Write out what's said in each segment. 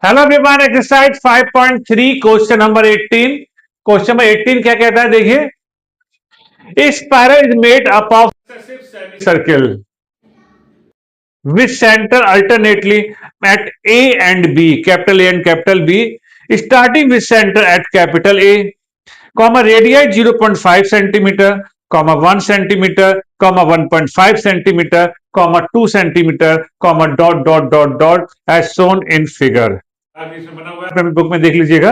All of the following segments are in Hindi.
Hello everyone, exercise 5.3 question number 18। Question number 18 क्या कहता है, देखिए। Spiral is made up of circle with centre alternately at A and B, capital A and capital B, starting with centre at capital A, comma radius 0.5 centimetre, comma 1 centimetre, comma 1.5 centimetre, comma 2 centimetre, comma dot dot dot dot as shown in figure. बना हुआ है, बुक में देख लीजिएगा।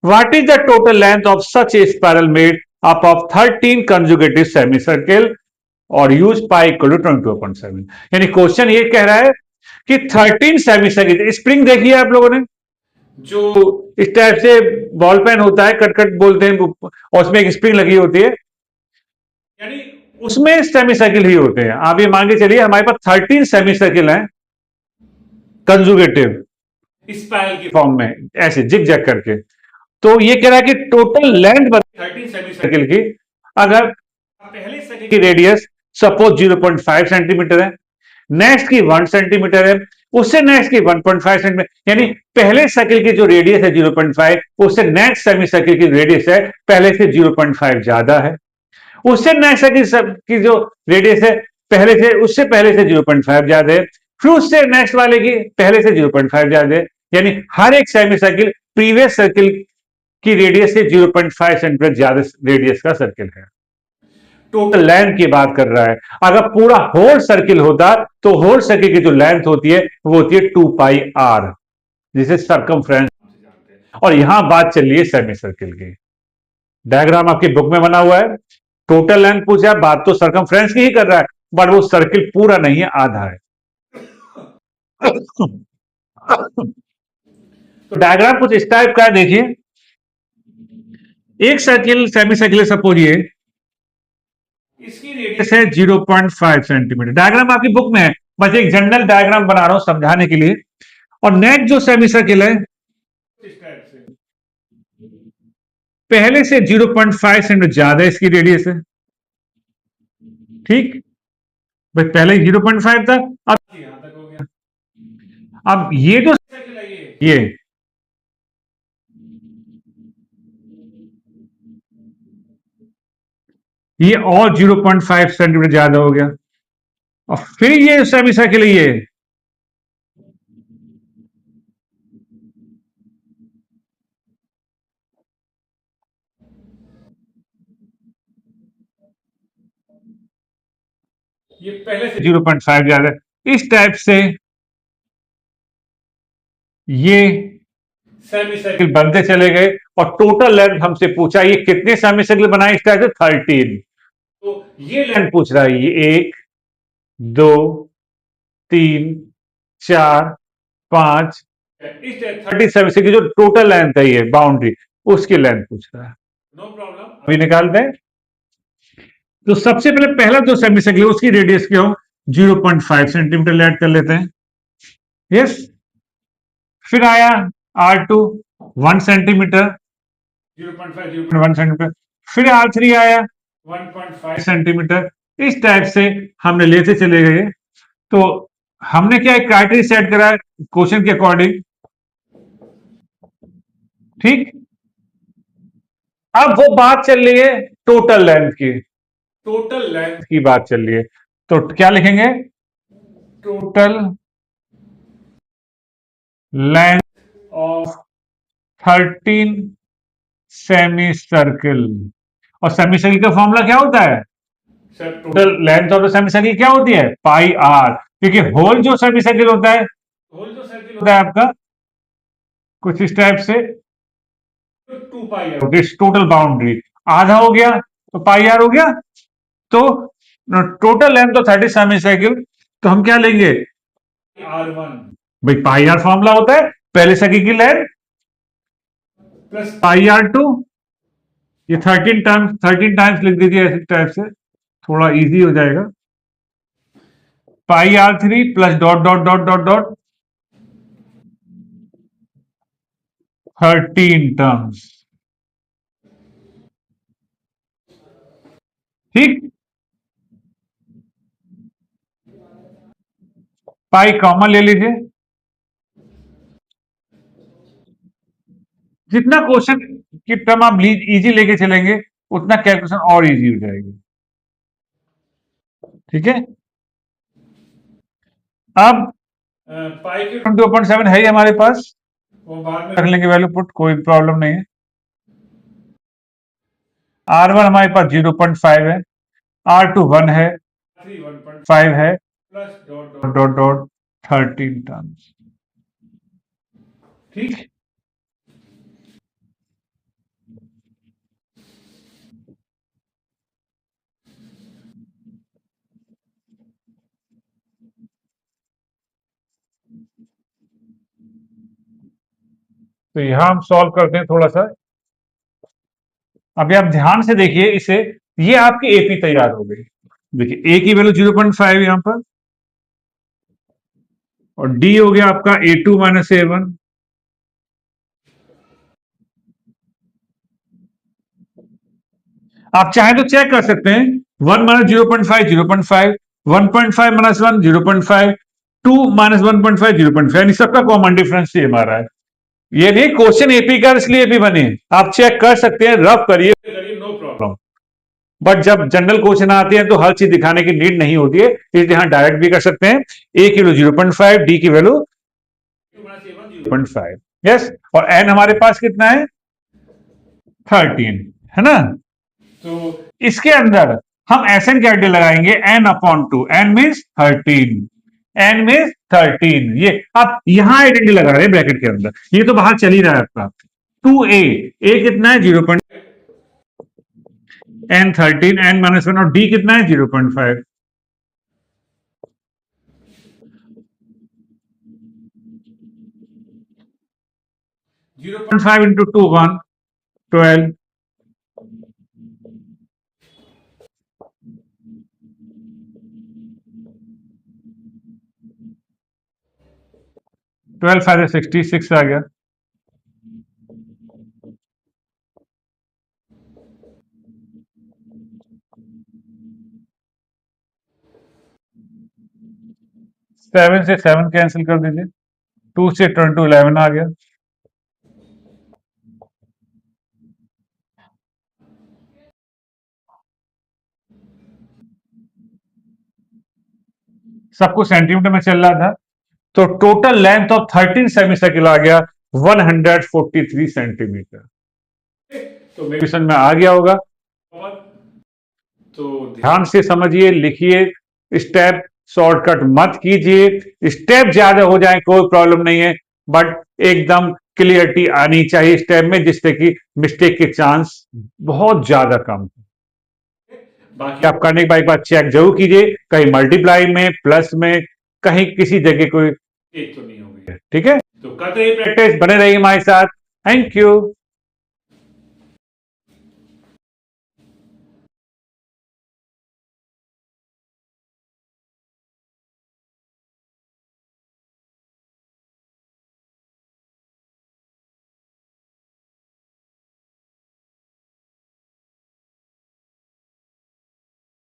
What is the total length of such A spiral made up of 13 conjugative semi circle और यूज पाई इक्वल टू 22.7। यानी क्वेश्चन ये कह रहा है कि 13 सेमी सर्किल, स्प्रिंग देखिए आप लोगों ने, जो इस टाइप से बॉल पेन होता है, कट कट बोलते हैं, और उसमें एक स्प्रिंग लगी होती है, यानी उसमें सेमी सर्किल ही होते हैं। आप ये मान के चलिए हमारे पास 13 सेमी सर्किल हैं कंजुगेटिव स्पाइरल की फॉर्म में, ऐसे जिग जैग करके। तो ये कह रहा है कि टोटल लेंथ 13 सेमी सर्किल की, अगर पहले सर्किल की रेडियस सपोज 0.5 सेंटीमीटर है, नेक्स्ट की 1 सेंटीमीटर है, उससे नेक्स्ट की 1.5 सेंटीमीटर, यानी पहले सर्किल की जो रेडियस है 0.5, उससे नेक्स्ट सेमी सर्किल की रेडियस है पहले से 0.5 ज्यादा है, उससे नेक्स्ट सर्किल की जो रेडियस है पहले से, उससे पहले से 0.5 ज्यादा है, फिर उससे नेक्स्ट वाले की पहले से 0.5 ज्यादा है, यानी हर एक सेमी सर्किल प्रीवियस सर्किल की रेडियस से 0.5 सेंटीमीटर ज्यादा रेडियस का सर्किल है। टोटल लेंथ की बात कर रहा है। अगर पूरा होल सर्किल होता तो होल सर्किल की जो लेंथ होती है वो होती है 2 पाई आर, जिसे सर्कमफ्रेंस। और यहां बात चल रही है सेमी सर्किल की। डायग्राम आपकी बुक में बना हुआ है। टोटल लेंथ पूछा, बात तो सर्कमफ्रेंस की ही कर रहा है, बट वो सर्किल पूरा नहीं है, आधा है। तो डायग्राम कुछ इस टाइप का है, देखिए। एक सर्किल सेमी सर्किल सपोज ये, इसकी रेडियस है 0.5 सेंटीमीटर। डायग्राम आपकी बुक में है, बस एक जनरल डायग्राम बना रहा हूं समझाने के लिए। और नेक्स्ट जो सेमी सर्किल है इस टाइप से, पहले से 0.5 सेंटीमीटर ज्यादा इसकी रेडियस है, ठीक। भाई पहले 0.5 था, अब यहां तक हो गया। अब ये जो सर्किल है, ये और 0.5 सेंटीमीटर ज्यादा हो गया। और फिर ये सेमी सर्किल है, ये पहले से 0.5 ज्यादा, इस टाइप से ये सेमी सर्किल बनते चले गए। और टोटल लेंथ हमसे पूछा, ये कितने सेमी सर्किल बनाए इस टाइप से, 13। तो ये लेंथ पूछ रहा है, ये 1 2 3 4 5, इस 30 सेमी सर्किल जो टोटल लेंथ है, ये बाउंड्री, उसकी लेंथ पूछ रहा है। नो प्रॉब्लम, अभी निकालते हैं। तो सबसे पहले पहला जो सेमी सर्किल है उसकी रेडियस क्या हो, 0.5 सेंटीमीटर लेट कर लेते हैं। यस। फिर आया R2 1 सेंटीमीटर, 0.5 सेंटीमीटर। फिर R3 आया 1.5 सेंटीमीटर। इस टाइप से हमने लेते चले गए। तो हमने क्या एक क्राइटेरिया सेट करा क्वेश्चन के अकॉर्डिंग, ठीक। अब वो बात चल रही है टोटल लेंथ की, टोटल लेंथ की बात चल रही है। तो क्या लिखेंगे, total length of 13 semi circle. और सेमी सर्किल का फॉर्मूला क्या होता है, total length of the semi circle क्या होती है, पाई आर। क्योंकि होल जो सेमी सर्किल होता है, होल जो सर्किल होता है आपका कुछ इस टाइप से, 2 पाई आर होती है टोटल बाउंड्री। आधा हो गया तो पाई आर हो गया। तो total length of 30 semi circle, तो हम क्या लेंगे, R1। भाई पाई आर फॉर्मूला होता है पहले सर्किल की लेंथ प्लस पाई R2। ये 13 टाइम्स लिख दीजिए ऐसे टाइप से, थोड़ा इजी हो जाएगा। Pi R3 plus dot dot dot dot dot 13 terms, ठीक। पाई कॉमन ले लीजिए, जितना क्वेश्चन की टर्म आप इजी लेके चलेंगे उतना कैलकुलेशन और इजी हो जाएगी। ठीक है, अब पाई की 22.7 है ही हमारे पास, वो बाद में रख लेंगे वैल्यू पुट, कोई प्रॉब्लम नहीं है। R1 हमारे पास 0.5 है, R2 1 है, R3 1.5 है, plus dot dot dot 13 terms. ठीक, तो यहां हम सॉल्व करते हैं थोड़ा सा। अभी आप ध्यान से देखिए इसे, ये आपकी एपी तैयार हो गई। देखिए ए की वैल्यू 0.5 यहां पर, और डी हो गया आपका A2 माइनस A1। आप चाहे तो चेक कर सकते हैं, 1 माइनस 0.5 0.5, 1.5 माइनस 1 0.5, 2 माइनस 1.5 0.5, सबका कॉमन डिफरेंस ये हमारा है। ये नहीं क्वेश्चन एपी का इसलिए एपी बने, आप चेक कर सकते हैं, रफ करिए, नो प्रॉब्लम। बट जब जनरल क्वेश्चन आते हैं तो हर चीज दिखाने की नीड नहीं होती है, इसलिए यहां डायरेक्ट भी कर सकते हैं। ए की वैल्यू 0.5, डी की वैल्यू 0.5। यस, और एन हमारे पास कितना है, 13, है ना। तो इसके अंदर हम एन कैपिटल लगाएंगे, n upon 2, n means 13, n means 13। ये आप यहां आइडेंटिटी लगा रहे हैं ब्रैकेट के अंदर, ये तो बाहर चल ही रहा है आपका। 2a, ए कितना है 0. एन 13, एन माइनस 1, और डी कितना है 0.5। 0.5 इंटू 2 1, 12, 12 5 66 आ गया। सेवन से 7 कैंसिल कर दीजिए, 2 से 22 11 आ गया। सबको सेंटीमीटर में चल रहा था, तो टोटल लेंथ ऑफ 13 सेमीसाइकिल आ गया 143 सेंटीमीटर। तो क्वेश्चन में आ गया होगा, तो ध्यान से समझिए, लिखिए, स्टेप शॉर्टकट मत कीजिए। स्टेप ज्यादा हो जाए कोई प्रॉब्लम नहीं है, बट एकदम क्लियरिटी आनी चाहिए स्टेप में, जिससे कि मिस्टेक के चांस बहुत ज्यादा कम। बाकी आप करने के बाद एक बार चेक जरूर कीजिए, कहीं मल्टीप्लाई में, प्लस में, कहीं किसी जगह कोई तो नहीं होगी। ठीक है, तो करते ही प्रैक्टिस, बने रहिए हमारे साथ। Thank you.